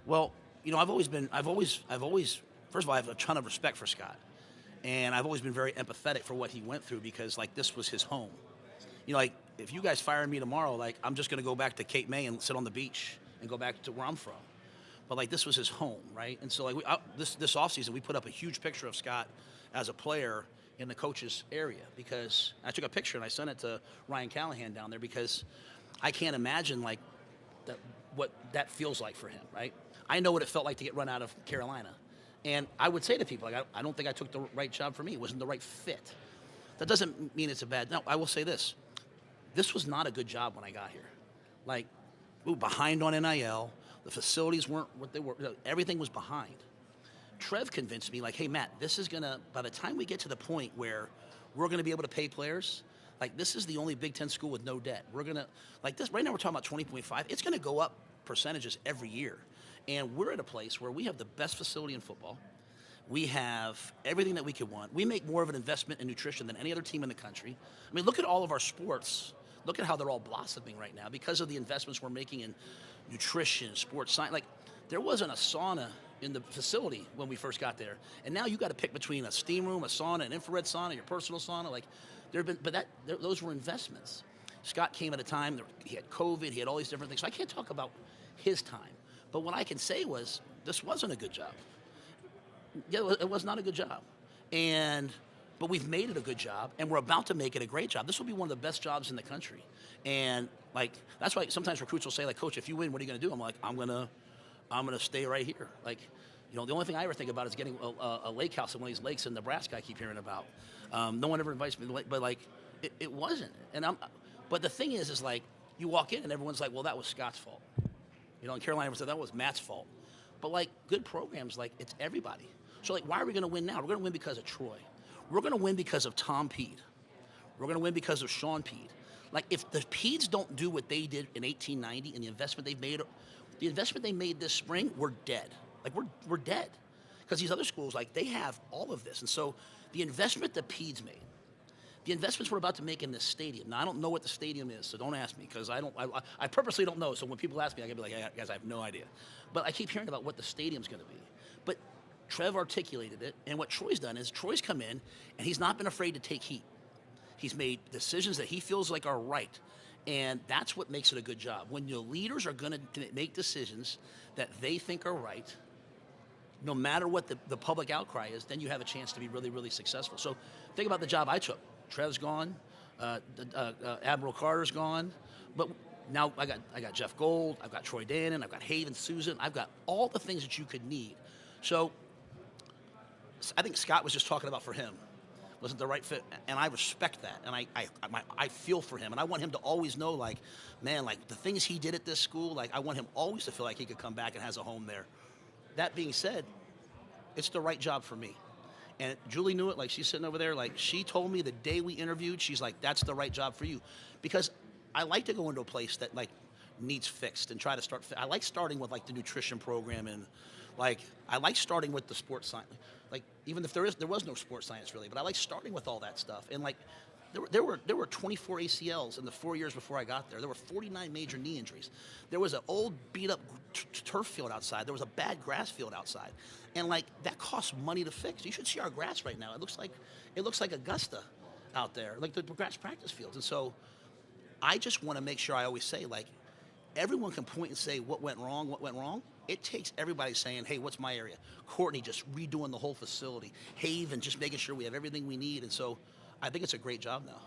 Well, first of all, I have a ton of respect for Scott. And I've always been very empathetic for what he went through because, like, this was his home. Like, if you guys fire me tomorrow, like, I'm just going to go back to Cape May and sit on the beach and go back to where I'm from. But, like, this was his home, right? And so, like, this offseason, we put up a huge picture of Scott as a player in the coach's area because I took a picture and I sent it to Ryan Callahan down there because I can't imagine, like, what that feels like for him, right? I know what it felt like to get run out of Carolina. And I would say to people, like, I don't think I took the right job for me. It wasn't the right fit. That doesn't mean it's a bad. No, I will say this. This was not a good job when I got here. Like, we were behind on NIL. The facilities weren't what they were. Everything was behind. Trev convinced me, like, hey, Matt, this is going to, by the time we get to the point where we're going to be able to pay players, like, this is the only Big Ten school with no debt. We're going to, like this, right now we're talking about 20.5. It's going to go up percentages every year. And we're at a place where we have the best facility in football. We have everything that we could want. We make more of an investment in nutrition than any other team in the country. I mean, look at all of our sports. Look at how they're all blossoming right now because of the investments we're making in nutrition, sports science. Like, there wasn't a sauna in the facility when we first got there. And now you got to pick between a steam room, a sauna, an infrared sauna, your personal sauna. Like, those were investments. Scott came at a time, he had COVID, he had all these different things. So I can't talk about his time. But what I can say was, this wasn't a good job. Yeah, it was not a good job. But we've made it a good job, and we're about to make it a great job. This will be one of the best jobs in the country. And, like, that's why sometimes recruits will say, like, Coach, if you win, what are you going to do? I'm like, I'm gonna stay right here. Like, the only thing I ever think about is getting a lake house in one of these lakes in Nebraska I keep hearing about. No one ever invites me, but, like, it wasn't. But the thing is like, you walk in and everyone's like, well, that was Scott's fault. In Carolina, we said that was Matt's fault. But, like, good programs, like, it's everybody. So, like, why are we going to win now? We're going to win because of Troy. We're going to win because of Tom Peed. We're going to win because of Sean Peed. Like, if the Peeds don't do what they did in 1890 and the investment they made this spring, we're dead. Like, we're dead. Because these other schools, like, they have all of this. And so the investment that Peeds made, the investments we're about to make in this stadium. Now, I don't know what the stadium is, so don't ask me, because I purposely don't know. So when people ask me, I can be like, hey, guys, I have no idea. But I keep hearing about what the stadium's going to be. But Trev articulated it, and what Troy's done is Troy's come in, and he's not been afraid to take heat. He's made decisions that he feels like are right, and that's what makes it a good job. When your leaders are going to make decisions that they think are right, no matter what the public outcry is, then you have a chance to be really, really successful. So think about the job I took. Trev's gone, Admiral Carter's gone, but now I got Jeff Gold, I've got Troy Dannon, I've got Haven Susan, I've got all the things that you could need. So I think Scott was just talking about for him. Wasn't the right fit, and I respect that, and I feel for him, and I want him to always know, like, man, like, the things he did at this school, like, I want him always to feel like he could come back and has a home there. That being said, it's the right job for me. And Julie knew it. Like, she's sitting over there. Like, she told me the day we interviewed, she's like, that's the right job for you. Because I like to go into a place that, like, needs fixed and try to start. I like starting with, like, the nutrition program, and, like, I like starting with the sports science. Like, even if there was no sports science really, but I like starting with all that stuff. And, like, there were 24 ACLs in the 4 years before I got there. There were 49 major knee injuries. There was an old beat-up turf field outside. There was a bad grass field outside, and, like, that costs money to fix. You should see our grass right now. It looks like Augusta out there, like the grass practice fields. And so, I just want to make sure I always say, like, everyone can point and say what went wrong, what went wrong. It takes everybody saying, hey, what's my area? Courtney just redoing the whole facility. Haven just making sure we have everything we need. And so I think it's a great job now.